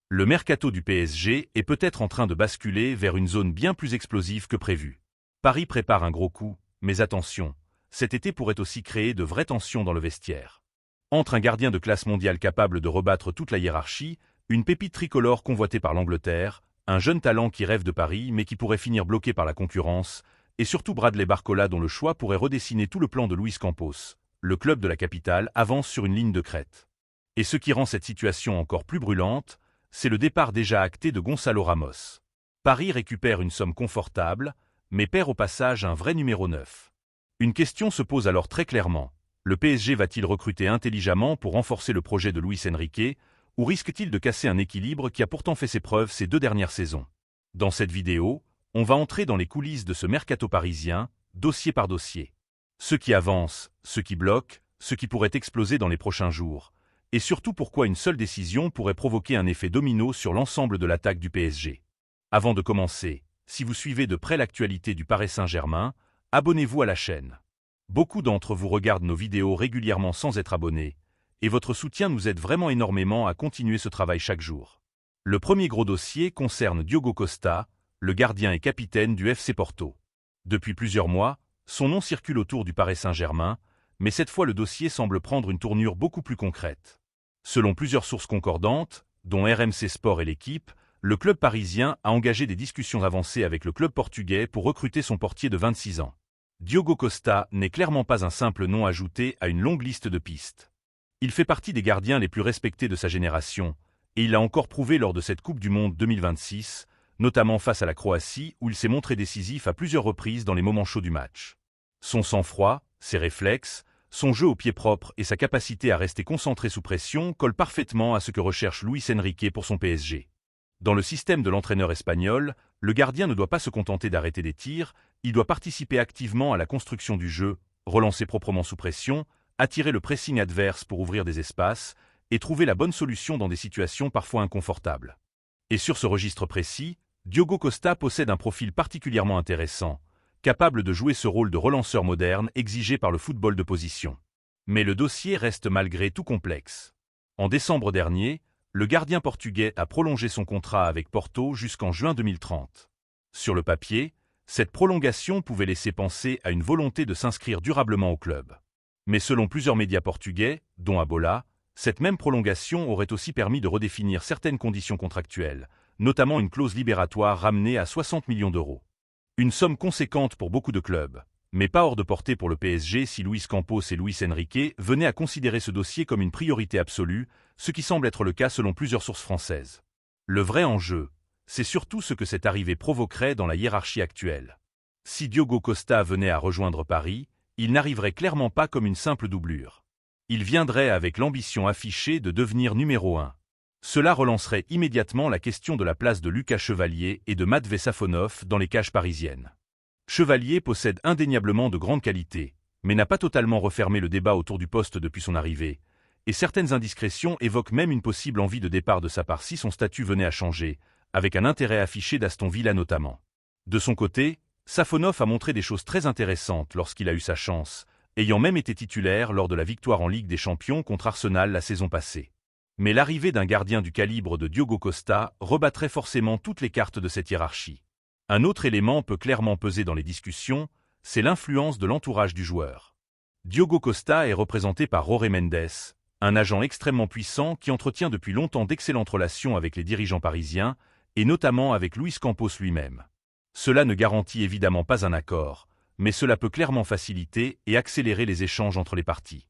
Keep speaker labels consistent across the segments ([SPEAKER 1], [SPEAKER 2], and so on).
[SPEAKER 1] Le mercato du PSG est peut-être en train de basculer vers une zone bien plus explosive que prévu. Paris prépare un gros coup, mais attention, cet été pourrait aussi créer de vraies tensions dans le vestiaire. Entre un gardien de classe mondiale capable de rebattre toute la hiérarchie, une pépite tricolore convoitée par l'Angleterre, un jeune talent qui rêve de Paris mais qui pourrait finir bloqué par la concurrence, et surtout Bradley Barcola dont le choix pourrait redessiner tout le plan de Luis Campos, le club de la capitale avance sur une ligne de crête. Et ce qui rend cette situation encore plus brûlante, c'est le départ déjà acté de Gonzalo Ramos. Paris récupère une somme confortable, mais perd au passage un vrai numéro 9. Une question se pose alors très clairement. Le PSG va-t-il recruter intelligemment pour renforcer le projet de Luis Enrique, ou risque-t-il de casser un équilibre qui a pourtant fait ses preuves ces 2 dernières saisons? Dans cette vidéo, on va entrer dans les coulisses de ce mercato parisien, dossier par dossier. Ce qui avance, ce qui bloque, ce qui pourrait exploser dans les prochains jours, et surtout pourquoi une seule décision pourrait provoquer un effet domino sur l'ensemble de l'attaque du PSG. Avant de commencer, si vous suivez de près l'actualité du Paris Saint-Germain, abonnez-vous à la chaîne. Beaucoup d'entre vous regardent nos vidéos régulièrement sans être abonnés, et votre soutien nous aide vraiment énormément à continuer ce travail chaque jour. Le premier gros dossier concerne Diogo Costa, le gardien et capitaine du FC Porto. Depuis plusieurs mois, son nom circule autour du Paris Saint-Germain, mais cette fois le dossier semble prendre une tournure beaucoup plus concrète. Selon plusieurs sources concordantes, dont RMC Sport et l'équipe, le club parisien a engagé des discussions avancées avec le club portugais pour recruter son portier de 26 ans. Diogo Costa n'est clairement pas un simple nom ajouté à une longue liste de pistes. Il fait partie des gardiens les plus respectés de sa génération, et il l'a encore prouvé lors de cette Coupe du Monde 2026, notamment face à la Croatie où il s'est montré décisif à plusieurs reprises dans les moments chauds du match. Son sang-froid, ses réflexes, son jeu au pied propre et sa capacité à rester concentré sous pression collent parfaitement à ce que recherche Luis Enrique pour son PSG. Dans le système de l'entraîneur espagnol, le gardien ne doit pas se contenter d'arrêter des tirs, il doit participer activement à la construction du jeu, relancer proprement sous pression, attirer le pressing adverse pour ouvrir des espaces, et trouver la bonne solution dans des situations parfois inconfortables. Et sur ce registre précis, Diogo Costa possède un profil particulièrement intéressant, capable de jouer ce rôle de relanceur moderne exigé par le football de position. Mais le dossier reste malgré tout complexe. En décembre dernier, le gardien portugais a prolongé son contrat avec Porto jusqu'en juin 2030. Sur le papier, cette prolongation pouvait laisser penser à une volonté de s'inscrire durablement au club. Mais selon plusieurs médias portugais, dont Abola, cette même prolongation aurait aussi permis de redéfinir certaines conditions contractuelles, notamment une clause libératoire ramenée à 60 millions d'euros. Une somme conséquente pour beaucoup de clubs, mais pas hors de portée pour le PSG si Luis Campos et Luis Enrique venaient à considérer ce dossier comme une priorité absolue, ce qui semble être le cas selon plusieurs sources françaises. Le vrai enjeu, c'est surtout ce que cette arrivée provoquerait dans la hiérarchie actuelle. Si Diogo Costa venait à rejoindre Paris, il n'arriverait clairement pas comme une simple doublure. Il viendrait avec l'ambition affichée de devenir numéro 1. Cela relancerait immédiatement la question de la place de Lucas Chevalier et de Matvei Safonov dans les cages parisiennes. Chevalier possède indéniablement de grandes qualités, mais n'a pas totalement refermé le débat autour du poste depuis son arrivée, et certaines indiscrétions évoquent même une possible envie de départ de sa part si son statut venait à changer, avec un intérêt affiché d'Aston Villa notamment. De son côté, Safonov a montré des choses très intéressantes lorsqu'il a eu sa chance, ayant même été titulaire lors de la victoire en Ligue des Champions contre Arsenal la saison passée. Mais l'arrivée d'un gardien du calibre de Diogo Costa rebattrait forcément toutes les cartes de cette hiérarchie. Un autre élément peut clairement peser dans les discussions, c'est l'influence de l'entourage du joueur. Diogo Costa est représenté par Jorge Mendes, un agent extrêmement puissant qui entretient depuis longtemps d'excellentes relations avec les dirigeants parisiens, et notamment avec Luis Campos lui-même. Cela ne garantit évidemment pas un accord, mais cela peut clairement faciliter et accélérer les échanges entre les parties.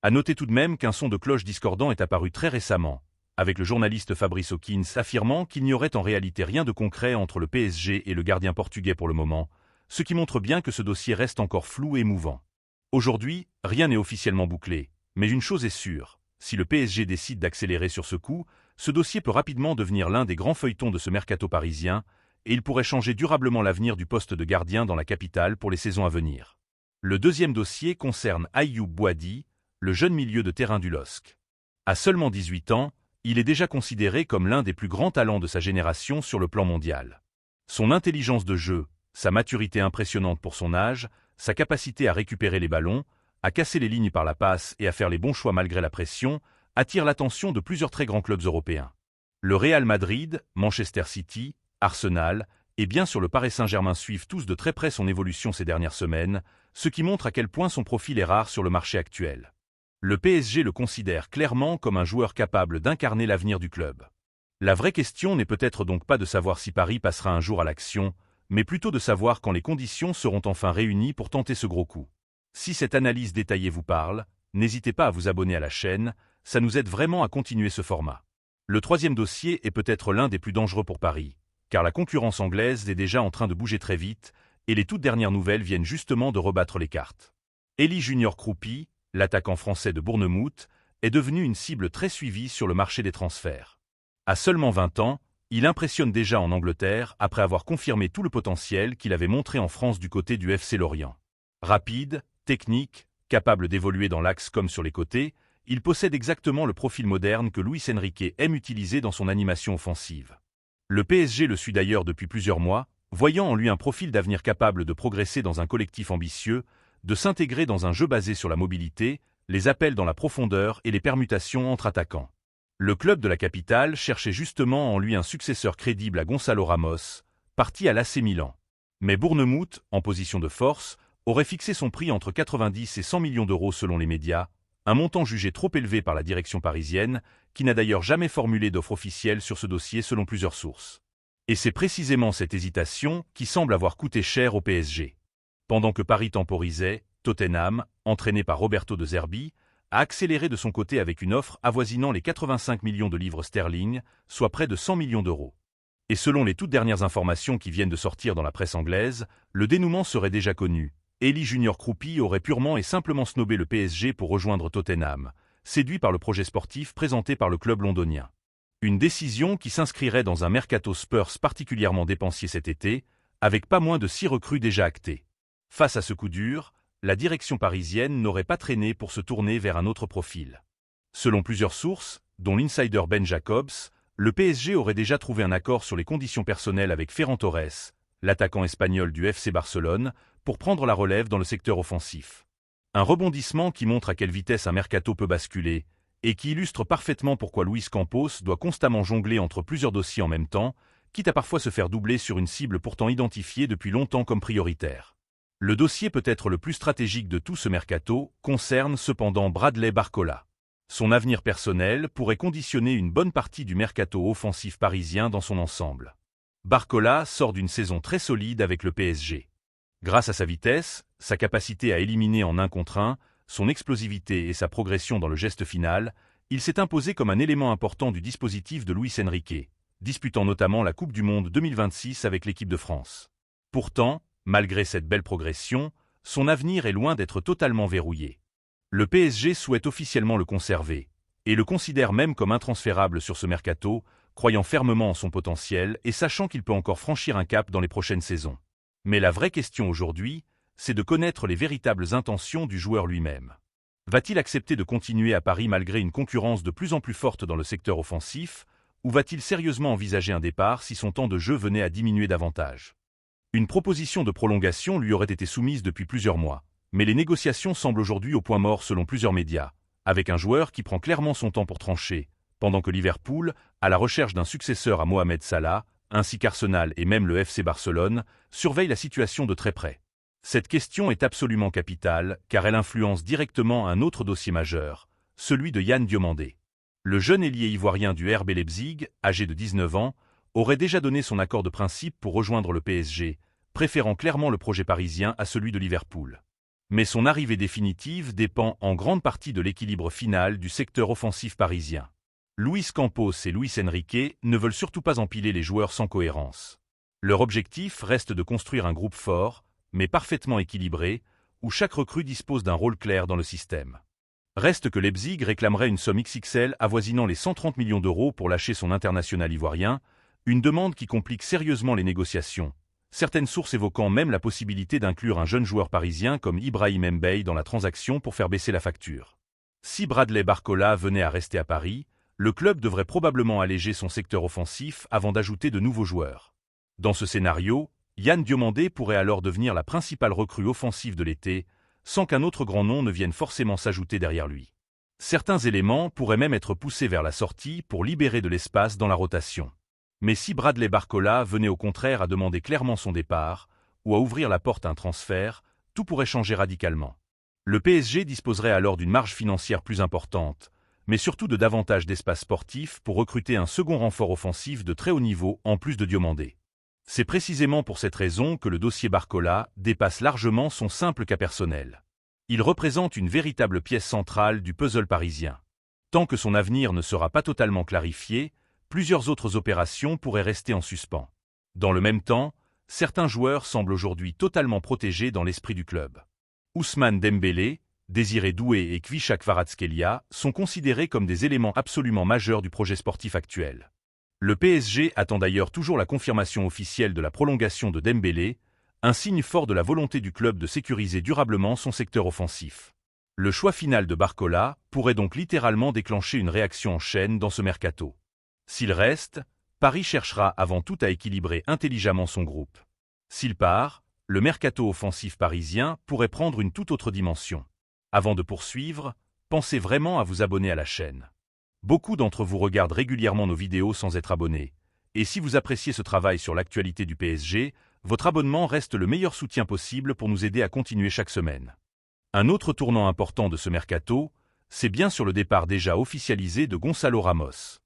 [SPEAKER 1] À noter tout de même qu'un son de cloche discordant est apparu très récemment, avec le journaliste Fabrice Hawkins affirmant qu'il n'y aurait en réalité rien de concret entre le PSG et le gardien portugais pour le moment, ce qui montre bien que ce dossier reste encore flou et mouvant. Aujourd'hui, rien n'est officiellement bouclé, mais une chose est sûre, si le PSG décide d'accélérer sur ce coup, ce dossier peut rapidement devenir l'un des grands feuilletons de ce mercato parisien, et il pourrait changer durablement l'avenir du poste de gardien dans la capitale pour les saisons à venir. Le deuxième dossier concerne Ayoub Boadi, le jeune milieu de terrain du LOSC. À seulement 18 ans, il est déjà considéré comme l'un des plus grands talents de sa génération sur le plan mondial. Son intelligence de jeu, sa maturité impressionnante pour son âge, sa capacité à récupérer les ballons, à casser les lignes par la passe et à faire les bons choix malgré la pression, attirent l'attention de plusieurs très grands clubs européens. Le Real Madrid, Manchester City, Arsenal et bien sûr le Paris Saint-Germain suivent tous de très près son évolution ces dernières semaines, ce qui montre à quel point son profil est rare sur le marché actuel. Le PSG le considère clairement comme un joueur capable d'incarner l'avenir du club. La vraie question n'est peut-être donc pas de savoir si Paris passera un jour à l'action, mais plutôt de savoir quand les conditions seront enfin réunies pour tenter ce gros coup. Si cette analyse détaillée vous parle, n'hésitez pas à vous abonner à la chaîne, ça nous aide vraiment à continuer ce format. Le troisième dossier est peut-être l'un des plus dangereux pour Paris, car la concurrence anglaise est déjà en train de bouger très vite, et les toutes dernières nouvelles viennent justement de rebattre les cartes. Elie Junior Kroupi, l'attaquant français de Bournemouth, est devenu une cible très suivie sur le marché des transferts. À seulement 20 ans, il impressionne déjà en Angleterre après avoir confirmé tout le potentiel qu'il avait montré en France du côté du FC Lorient. Rapide, technique, capable d'évoluer dans l'axe comme sur les côtés, il possède exactement le profil moderne que Luis Enrique aime utiliser dans son animation offensive. Le PSG le suit d'ailleurs depuis plusieurs mois, voyant en lui un profil d'avenir capable de progresser dans un collectif ambitieux, de s'intégrer dans un jeu basé sur la mobilité, les appels dans la profondeur et les permutations entre attaquants. Le club de la capitale cherchait justement en lui un successeur crédible à Gonzalo Ramos, parti à l'AC Milan. Mais Bournemouth, en position de force, aurait fixé son prix entre 90 et 100 millions d'euros selon les médias, un montant jugé trop élevé par la direction parisienne, qui n'a d'ailleurs jamais formulé d'offre officielle sur ce dossier selon plusieurs sources. Et c'est précisément cette hésitation qui semble avoir coûté cher au PSG. Pendant que Paris temporisait, Tottenham, entraîné par Roberto De Zerbi, a accéléré de son côté avec une offre avoisinant les 85 millions de livres sterling, soit près de 100 millions d'euros. Et selon les toutes dernières informations qui viennent de sortir dans la presse anglaise, le dénouement serait déjà connu. Elie Junior Kroupi aurait purement et simplement snobé le PSG pour rejoindre Tottenham, séduit par le projet sportif présenté par le club londonien. Une décision qui s'inscrirait dans un mercato Spurs particulièrement dépensier cet été, avec pas moins de 6 recrues déjà actées. Face à ce coup dur, la direction parisienne n'aurait pas traîné pour se tourner vers un autre profil. Selon plusieurs sources, dont l'insider Ben Jacobs, le PSG aurait déjà trouvé un accord sur les conditions personnelles avec Ferran Torres, l'attaquant espagnol du FC Barcelone, pour prendre la relève dans le secteur offensif. Un rebondissement qui montre à quelle vitesse un mercato peut basculer, et qui illustre parfaitement pourquoi Luis Campos doit constamment jongler entre plusieurs dossiers en même temps, quitte à parfois se faire doubler sur une cible pourtant identifiée depuis longtemps comme prioritaire. Le dossier peut-être le plus stratégique de tout ce mercato concerne cependant Bradley Barcola. Son avenir personnel pourrait conditionner une bonne partie du mercato offensif parisien dans son ensemble. Barcola sort d'une saison très solide avec le PSG. Grâce à sa vitesse, sa capacité à éliminer en 1 contre 1, son explosivité et sa progression dans le geste final, il s'est imposé comme un élément important du dispositif de Luis Enrique, disputant notamment la Coupe du Monde 2026 avec l'équipe de France. Pourtant, malgré cette belle progression, son avenir est loin d'être totalement verrouillé. Le PSG souhaite officiellement le conserver, et le considère même comme intransférable sur ce mercato, croyant fermement en son potentiel et sachant qu'il peut encore franchir un cap dans les prochaines saisons. Mais la vraie question aujourd'hui, c'est de connaître les véritables intentions du joueur lui-même. Va-t-il accepter de continuer à Paris malgré une concurrence de plus en plus forte dans le secteur offensif, ou va-t-il sérieusement envisager un départ si son temps de jeu venait à diminuer davantage ? Une proposition de prolongation lui aurait été soumise depuis plusieurs mois, mais les négociations semblent aujourd'hui au point mort selon plusieurs médias, avec un joueur qui prend clairement son temps pour trancher, pendant que Liverpool, à la recherche d'un successeur à Mohamed Salah, ainsi qu'Arsenal et même le FC Barcelone, surveillent la situation de très près. Cette question est absolument capitale, car elle influence directement un autre dossier majeur, celui de Yann Diomandé. Le jeune ailier ivoirien du RB Leipzig, âgé de 19 ans, aurait déjà donné son accord de principe pour rejoindre le PSG, préférant clairement le projet parisien à celui de Liverpool. Mais son arrivée définitive dépend en grande partie de l'équilibre final du secteur offensif parisien. Luis Campos et Luis Enrique ne veulent surtout pas empiler les joueurs sans cohérence. Leur objectif reste de construire un groupe fort, mais parfaitement équilibré, où chaque recrue dispose d'un rôle clair dans le système. Reste que Leipzig réclamerait une somme XXL avoisinant les 130 millions d'euros pour lâcher son international ivoirien, une demande qui complique sérieusement les négociations, certaines sources évoquant même la possibilité d'inclure un jeune joueur parisien comme Ibrahim Mbaye dans la transaction pour faire baisser la facture. Si Bradley Barcola venait à rester à Paris, le club devrait probablement alléger son secteur offensif avant d'ajouter de nouveaux joueurs. Dans ce scénario, Yann Diomandé pourrait alors devenir la principale recrue offensive de l'été, sans qu'un autre grand nom ne vienne forcément s'ajouter derrière lui. Certains éléments pourraient même être poussés vers la sortie pour libérer de l'espace dans la rotation. Mais si Bradley Barcola venait au contraire à demander clairement son départ, ou à ouvrir la porte à un transfert, tout pourrait changer radicalement. Le PSG disposerait alors d'une marge financière plus importante, mais surtout de davantage d'espace sportif pour recruter un second renfort offensif de très haut niveau en plus de Diomandé. C'est précisément pour cette raison que le dossier Barcola dépasse largement son simple cas personnel. Il représente une véritable pièce centrale du puzzle parisien. Tant que son avenir ne sera pas totalement clarifié, plusieurs autres opérations pourraient rester en suspens. Dans le même temps, certains joueurs semblent aujourd'hui totalement protégés dans l'esprit du club. Ousmane Dembélé, Désiré Doué et Kvicha Kvaratskhelia sont considérés comme des éléments absolument majeurs du projet sportif actuel. Le PSG attend d'ailleurs toujours la confirmation officielle de la prolongation de Dembélé, un signe fort de la volonté du club de sécuriser durablement son secteur offensif. Le choix final de Barcola pourrait donc littéralement déclencher une réaction en chaîne dans ce mercato. S'il reste, Paris cherchera avant tout à équilibrer intelligemment son groupe. S'il part, le mercato offensif parisien pourrait prendre une toute autre dimension. Avant de poursuivre, pensez vraiment à vous abonner à la chaîne. Beaucoup d'entre vous regardent régulièrement nos vidéos sans être abonnés, et si vous appréciez ce travail sur l'actualité du PSG, votre abonnement reste le meilleur soutien possible pour nous aider à continuer chaque semaine. Un autre tournant important de ce mercato, c'est bien sûr le départ déjà officialisé de Gonçalo Ramos.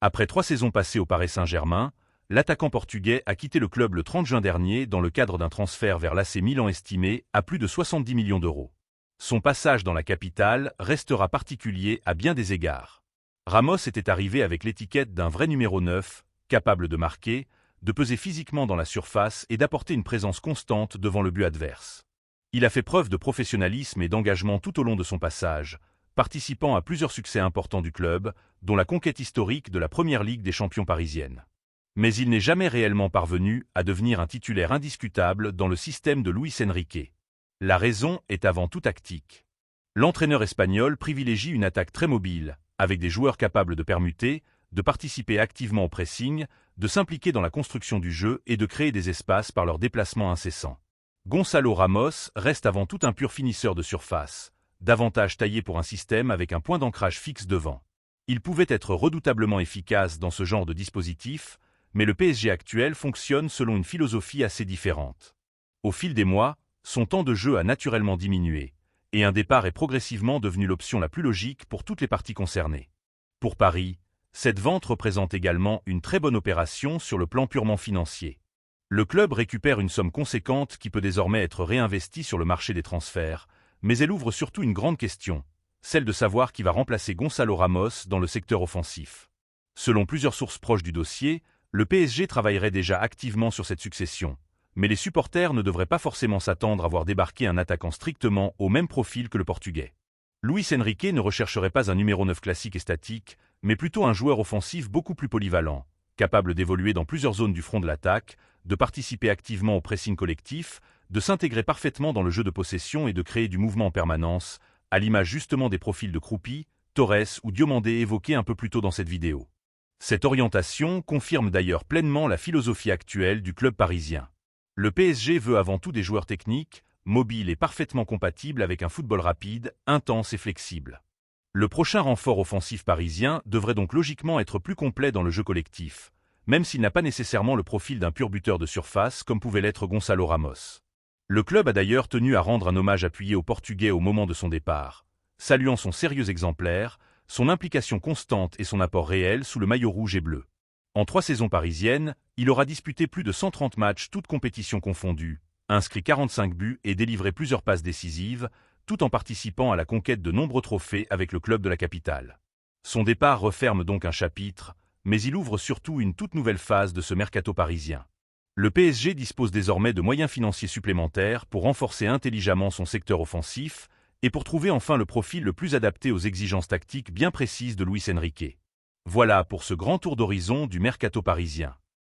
[SPEAKER 1] Après 3 saisons passées au Paris Saint-Germain, l'attaquant portugais a quitté le club le 30 juin dernier dans le cadre d'un transfert vers l'AC Milan estimé à plus de 70 millions d'euros. Son passage dans la capitale restera particulier à bien des égards. Ramos était arrivé avec l'étiquette d'un vrai numéro 9, capable de marquer, de peser physiquement dans la surface et d'apporter une présence constante devant le but adverse. Il a fait preuve de professionnalisme et d'engagement tout au long de son passage, participant à plusieurs succès importants du club, dont la conquête historique de la Première Ligue des champions parisienne. Mais il n'est jamais réellement parvenu à devenir un titulaire indiscutable dans le système de Luis Enrique. La raison est avant tout tactique. L'entraîneur espagnol privilégie une attaque très mobile, avec des joueurs capables de permuter, de participer activement au pressing, de s'impliquer dans la construction du jeu et de créer des espaces par leur déplacement incessant. Gonçalo Ramos reste avant tout un pur finisseur de surface, davantage taillé pour un système avec un point d'ancrage fixe devant. Il pouvait être redoutablement efficace dans ce genre de dispositif, mais le PSG actuel fonctionne selon une philosophie assez différente. Au fil des mois, son temps de jeu a naturellement diminué, et un départ est progressivement devenu l'option la plus logique pour toutes les parties concernées. Pour Paris, cette vente représente également une très bonne opération sur le plan purement financier. Le club récupère une somme conséquente qui peut désormais être réinvestie sur le marché des transferts, mais elle ouvre surtout une grande question, celle de savoir qui va remplacer Gonçalo Ramos dans le secteur offensif. Selon plusieurs sources proches du dossier, le PSG travaillerait déjà activement sur cette succession, mais les supporters ne devraient pas forcément s'attendre à voir débarquer un attaquant strictement au même profil que le Portugais. Luis Enrique ne rechercherait pas un numéro 9 classique et statique, mais plutôt un joueur offensif beaucoup plus polyvalent, capable d'évoluer dans plusieurs zones du front de l'attaque, de participer activement au pressing collectif, de s'intégrer parfaitement dans le jeu de possession et de créer du mouvement en permanence, à l'image justement des profils de Kroupi, Torres ou Diomandé évoqués un peu plus tôt dans cette vidéo. Cette orientation confirme d'ailleurs pleinement la philosophie actuelle du club parisien. Le PSG veut avant tout des joueurs techniques, mobiles et parfaitement compatibles avec un football rapide, intense et flexible. Le prochain renfort offensif parisien devrait donc logiquement être plus complet dans le jeu collectif, même s'il n'a pas nécessairement le profil d'un pur buteur de surface comme pouvait l'être Gonçalo Ramos. Le club a d'ailleurs tenu à rendre un hommage appuyé au Portugais au moment de son départ, saluant son sérieux exemplaire, son implication constante et son apport réel sous le maillot rouge et bleu. En 3 saisons parisiennes, il aura disputé plus de 130 matchs toutes compétitions confondues, inscrit 45 buts et délivré plusieurs passes décisives, tout en participant à la conquête de nombreux trophées avec le club de la capitale. Son départ referme donc un chapitre, mais il ouvre surtout une toute nouvelle phase de ce mercato parisien. Le PSG dispose désormais de moyens financiers supplémentaires pour renforcer intelligemment son secteur offensif et pour trouver enfin le profil le plus adapté aux exigences tactiques bien précises de Luis Enrique. Voilà pour ce grand tour d'horizon du mercato parisien.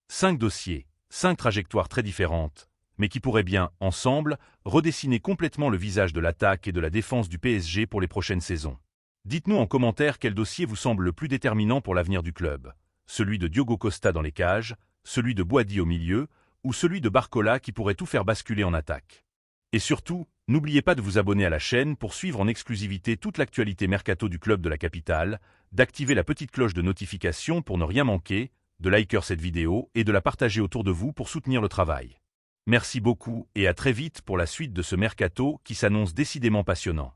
[SPEAKER 1] 5 dossiers, 5 trajectoires très différentes, mais qui pourraient bien, ensemble, redessiner complètement le visage de l'attaque et de la défense du PSG pour les prochaines saisons. Dites-nous en commentaire quel dossier vous semble le plus déterminant pour l'avenir du club, celui de Diogo Costa dans les cages, celui de Boady au milieu, ou celui de Barcola qui pourrait tout faire basculer en attaque. Et surtout, N'oubliez pas de vous abonner à la chaîne pour suivre en exclusivité toute l'actualité mercato du club de la capitale, d'activer la petite cloche de notification pour ne rien manquer, de liker cette vidéo et de la partager autour de vous pour soutenir le travail. Merci beaucoup et à très vite pour la suite de ce mercato qui s'annonce décidément passionnant.